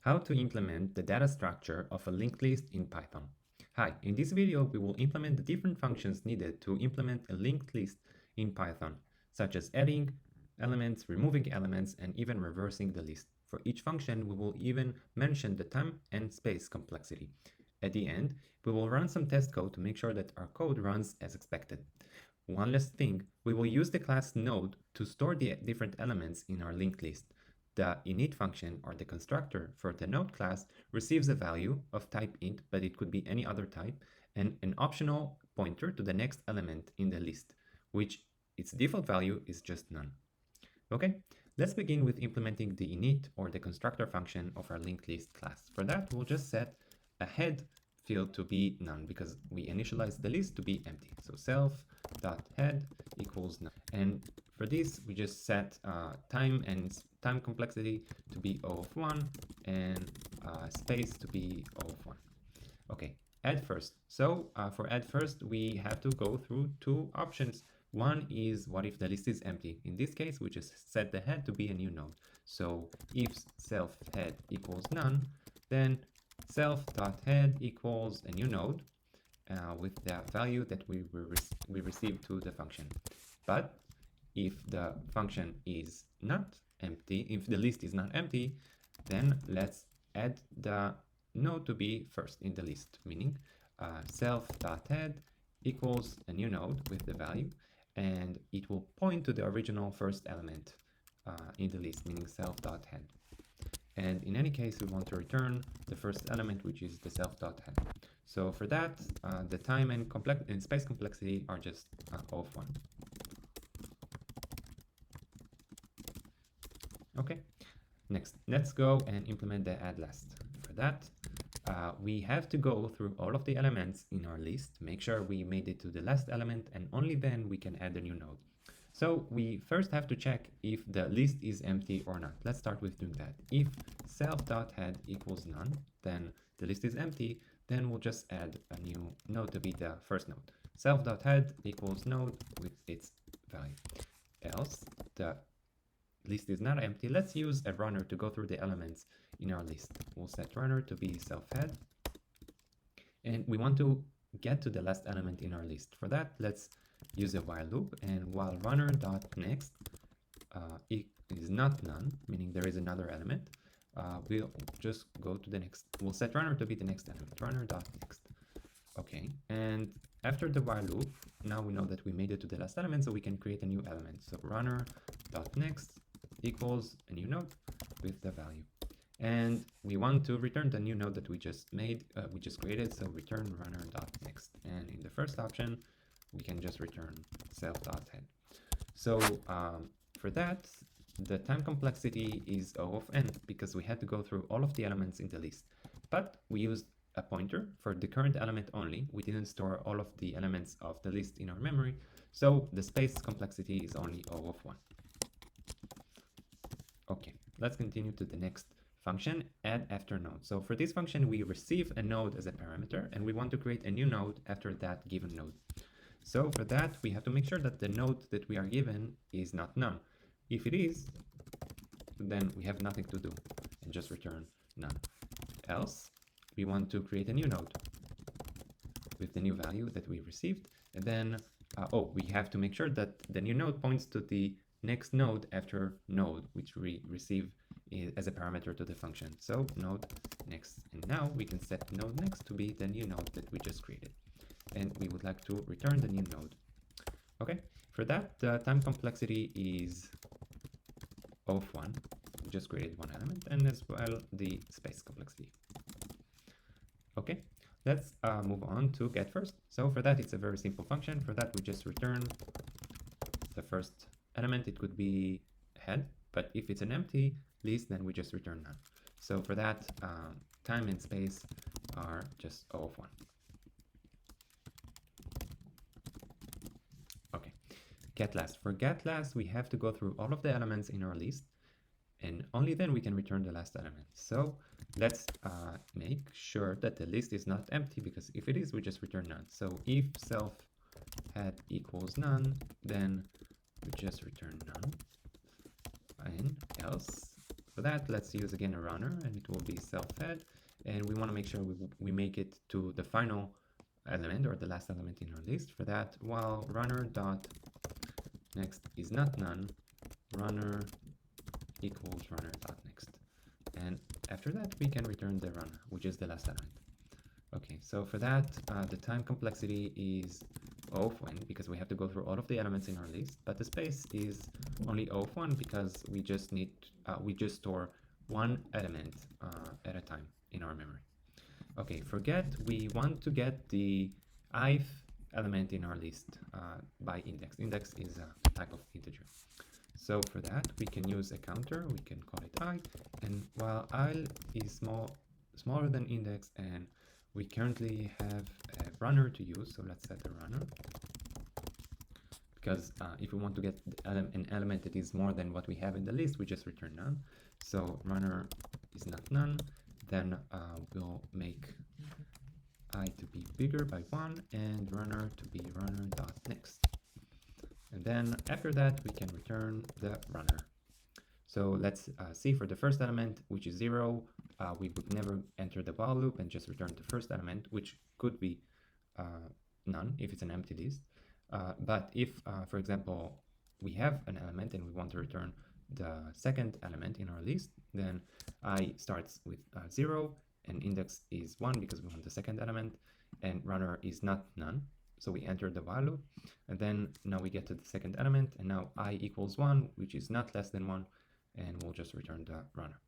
How to implement the data structure of a linked list in Python. Hi, in this video we will implement the different functions needed to implement a linked list in Python, such as adding elements, removing elements, and even reversing the list. For each function we will even mention the time and space complexity. At the end, we will run some test code to make sure that our code runs as expected. One last thing, we will use the class node to store the different elements in our linked list. The init function, or the constructor for the node class, receives a value of type int, but it could be any other type, and an optional pointer to the next element in the list, which its default value is just none. Okay, let's begin with implementing the init, or the constructor function of our linked list class. For that, we'll just set a head field to be none because we initialized the list to be empty. So self.head equals none. And for this, we just set time and time complexity to be O of 1 and space to be O of 1. Okay, add first. So for add first, we have to go through two options. One is what if the list is empty? In this case, we just set the head to be a new node. So if self head equals none, then self.head equals a new node with the value that we received to the function. But if the function is not empty, if the list is not empty, then let's add the node to be first in the list, meaning self.head equals a new node with the value, and it will point to the original first element in the list, meaning self.head. And in any case, we want to return the first element, which is the self.head. So for that, the time and space complexity are just O of 1. Okay, next, let's go and implement the add last. For that, we have to go through all of the elements in our list, make sure we made it to the last element, and only then we can add a new node. So we first have to check if the list is empty or not. Let's start with doing that. If self.head equals none, then the list is empty, then we'll just add a new node to be the first node. Self.head equals node with its value. Else, the list is not empty. Let's use a runner to go through the elements in our list. We'll set runner to be self-head, and we want to get to the last element in our list. For that, let's use a while loop, and while runner.next is not none, meaning there is another element, we'll just go to the next. We'll set runner to be the next element, runner.next. Okay, and after the while loop, now we know that we made it to the last element, so we can create a new element. So runner.next equals a new node with the value. And we want to return the new node that we just made, we just created, so return runner.next. And in the first option, we can just return self.head. So for that, the time complexity is O of n because we had to go through all of the elements in the list. But we used a pointer for the current element only. We didn't store all of the elements of the list in our memory, so the space complexity is only O of 1. Okay, let's continue to the next function, add after node. So for this function, we receive a node as a parameter, and we want to create a new node after that given node. So for that, we have to make sure that the node that we are given is not none. If it is, then we have nothing to do and just return none. Else, we want to create a new node with the new value that we received. And then, we have to make sure that the new node points to the next node after node, which we receive as a parameter to the function. So node next. And now we can set node next to be the new node that we just created. And we would like to return the new node. Okay, for that, the time complexity is O of 1. We just created one element, and as well the space complexity. Okay, let's move on to get first. So for that, it's a very simple function. For that, we just return the first element. It could be head, but if it's an empty list, then we just return none. So for that, time and space are just O of 1. Okay, get last. For get last, we have to go through all of the elements in our list, and only then we can return the last element. So let's make sure that the list is not empty, because if it is, we just return none. So if self head equals none, then we just return none. And else, for that, let's use again a runner, and it will be self-head, and we want to make sure we make it to the final element or the last element in our list. For that, while runner dot next is not none, runner equals runner dot next, and after that we can return the runner, which is the last element. Okay, so for that, the time complexity is O of n because we have to go through all of the elements in our list, but the space is only O of 1 because we just need we just store one element at a time in our memory. Okay, forget we want to get the ith element in our list by index. Index is a type of integer. So for that, we can use a counter. We can call it I, and while I is smaller than index, and we currently have a runner to use, so let's set a runner. Because if we want to get an element that is more than what we have in the list, we just return none. So runner is not none. Then we'll make I to be bigger by 1 and runner to be runner dot next. And then after that, we can return the runner. So let's see for the first element, which is 0, we would never enter the while loop and just return the first element, which could be none if it's an empty list. But if, for example, we have an element and we want to return the second element in our list, then I starts with 0 and index is 1 because we want the second element, and runner is not none. So we enter the while loop, and then now we get to the second element, and now I equals 1, which is not less than 1, and we'll just return the runner.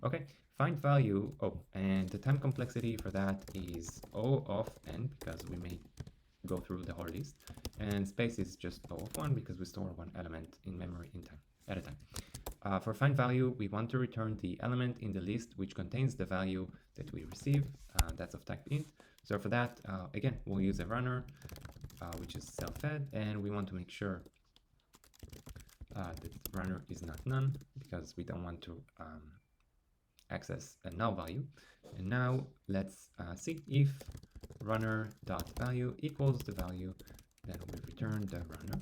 Okay, find value, and the time complexity for that is O of n, because we may go through the whole list, and space is just O of 1 because we store one element in memory in time at a time. For find value, we want to return the element in the list which contains the value that we receive, that's of type int. So for that, again, we'll use a runner, which is self-head, and we want to make sure that runner is not none because we don't want to access a null value. And now let's see if runner.value equals the value, then we return the runner.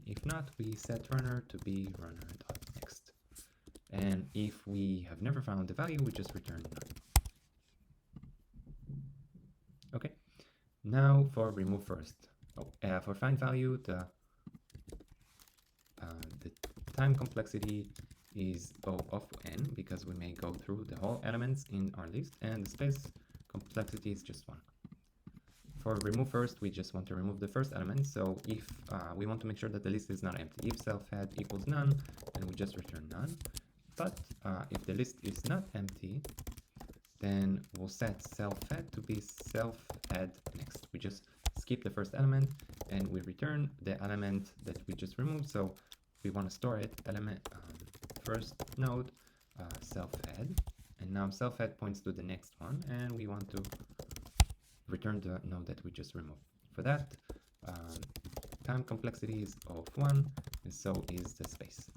If not, we set runner to be runner.next. And if we have never found the value, we just return none. Okay, now for remove first. For find value, the time complexity is O of n because we may go through the whole elements in our list, and the space complexity is just 1. For remove first, we just want to remove the first element. So if we want to make sure that the list is not empty, if self-head equals none, then we just return none. But if the list is not empty, then we'll set self-head to be self-head next. We just skip the first element and we return the element that we just removed. So we want to store it, element first node self-head, and now self-head points to the next one, and we want to return the node that we just removed. For that, time complexity is O of 1, and so is the space.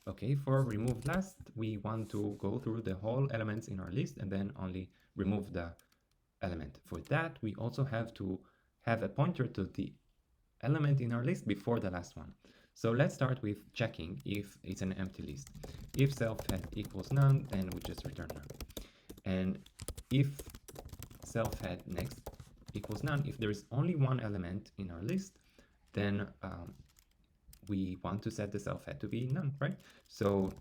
Okay, for remove last, we want to go through the whole elements in our list and then only remove the element. For that, we also have to have a pointer to the element in our list before the last one. So let's start with checking if it's an empty list. If self-head equals none, then we just return none. And if self-head next equals none, if there is only one element in our list, then we want to set the self-head to be none, right? So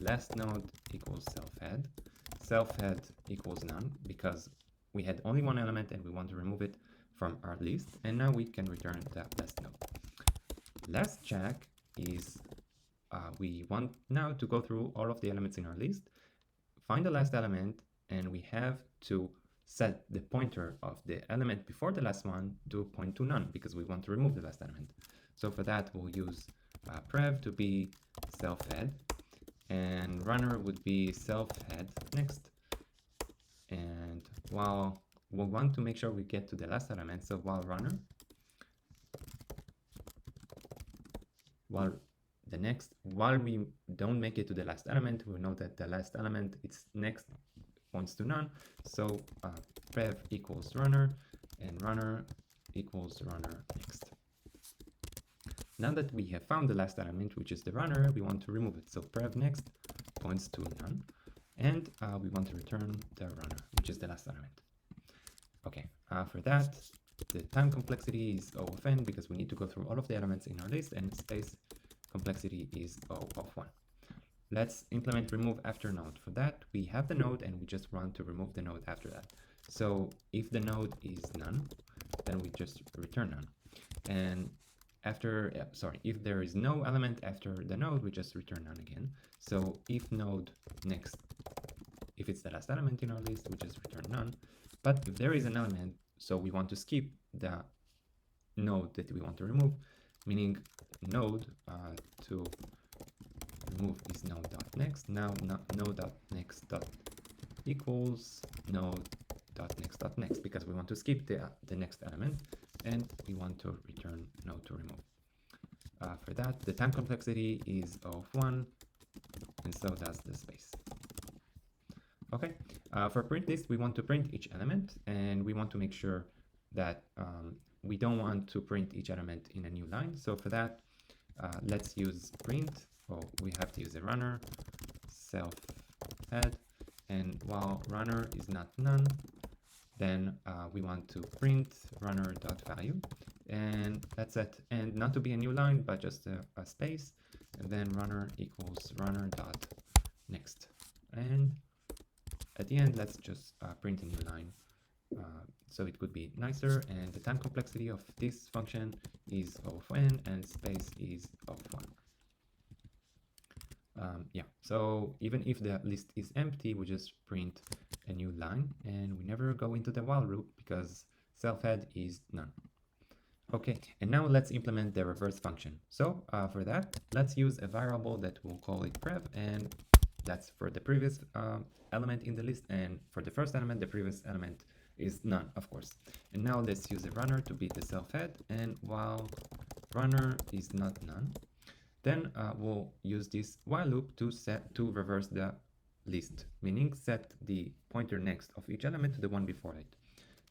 last node equals self-head, self-head equals none because we had only one element and we want to remove it from our list, and now we can return that last node. Last check is we want now to go through all of the elements in our list, find the last element, and we have to set the pointer of the element before the last one to point to none because we want to remove the last element. So for that, we'll use prev to be self-head, and runner would be self-head next. And while we want to make sure we get to the last element, so while runner, while we don't make it to the last element, we know that the last element, its next points to none. So prev equals runner, and runner equals runner next. Now that we have found the last element, which is the runner, we want to remove it. So prev next points to none, and we want to return the runner, which is the last element. Okay, for that, the time complexity is O of n because we need to go through all of the elements in our list, and space complexity is O of 1. Let's implement remove after node. For that, we have the node and we just want to remove the node after that. So if the node is none, then we just return none. And if there is no element after the node, we just return none again. So if node next, if it's the last element in our list, we just return none. But if there is an element, so we want to skip the node that we want to remove, meaning node to remove is node.next. Now node.next equals node.next because we want to skip the next element and we want to return node to remove. For that, the time complexity is of 1, and so does the space. Okay, for print list, we want to print each element, and we want to make sure that we don't want to print each element in a new line. So for that, let's use print. Well, we have to use a runner, self head, and while runner is not none, then we want to print runner.value, and that's it. And not to be a new line, but just a space, and then runner equals runner.next. And at the end, let's just print a new line. So it could be nicer, and the time complexity of this function is of n, and space is of 1. Yeah, so even if the list is empty, we just print a new line, and we never go into the while loop because self-head is none. Okay, and now let's implement the reverse function. So for that, let's use a variable that we'll call it prev, and that's for the previous element in the list, and for the first element, the previous element is none, of course. And now let's use a runner to be the self-head, and while runner is not none, then we'll use this while loop to reverse the list, meaning set the pointer next of each element to the one before it.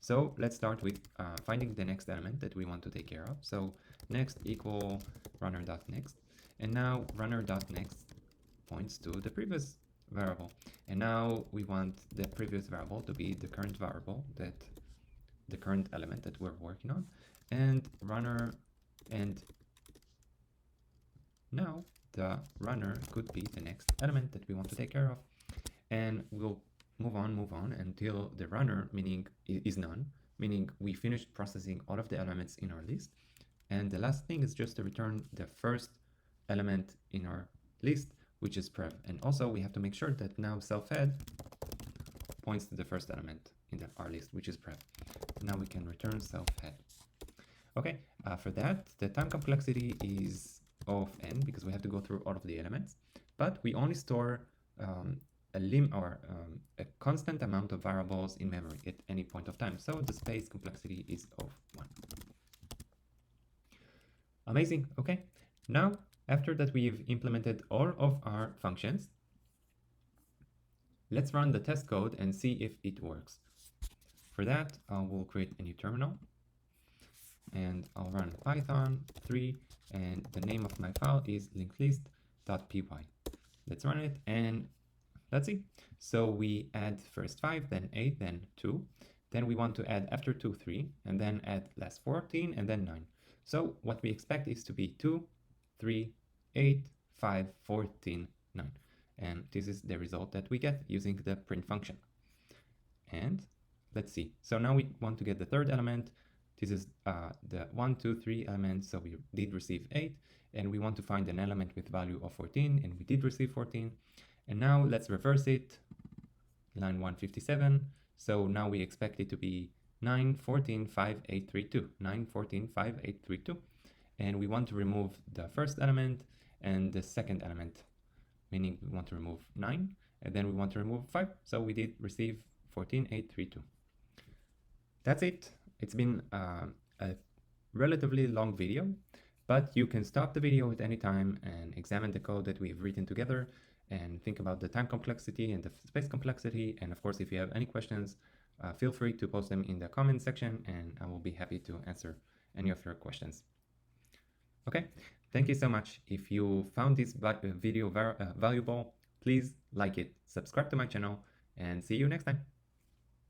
So let's start with finding the next element that we want to take care of. So next equal runner.next, and now runner.next points to the previous variable, and now we want the previous variable to be the current variable, that the current element that we're working on, and runner, and now the runner could be the next element that we want to take care of, and we'll move on until the runner is none, meaning we finished processing all of the elements in our list, and the last thing is just to return the first element in our list, which is prev. And also we have to make sure that now self-head points to the first element in our list, which is prev. Now we can return self-head. Okay, for that, the time complexity is of n because we have to go through all of the elements, but we only store a constant amount of variables in memory at any point of time. So the space complexity is of 1. Amazing. Okay, now after that we've implemented all of our functions, let's run the test code and see if it works. For that, we'll create a new terminal, and I'll run Python 3, and the name of my file is linkedlist.py. Let's run it, and let's see. So we add first 5, then 8, then 2. Then we want to add after 2, 3, and then add last 14, and then 9. So what we expect is to be 2, 3, 8, 5, 14, 9. And this is the result that we get using the print function. And let's see. So now we want to get the third element. This is the 1, 2, 3 element. So we did receive 8, and we want to find an element with value of 14, and we did receive 14. And now let's reverse it, line 157. So now we expect it to be 9, 14, 5, 8, 3, 2. 9, 14, 5, 8, 3, 2. And we want to remove the first element and the second element, meaning we want to remove 9, and then we want to remove 5. So we did receive 14, 8, 3, 2. That's it. It's been a relatively long video, but you can stop the video at any time and examine the code that we've written together and think about the time complexity and the space complexity. And of course, if you have any questions, feel free to post them in the comment section, and I will be happy to answer any of your questions. Okay, thank you so much. If you found this video valuable, please like it, subscribe to my channel, and see you next time.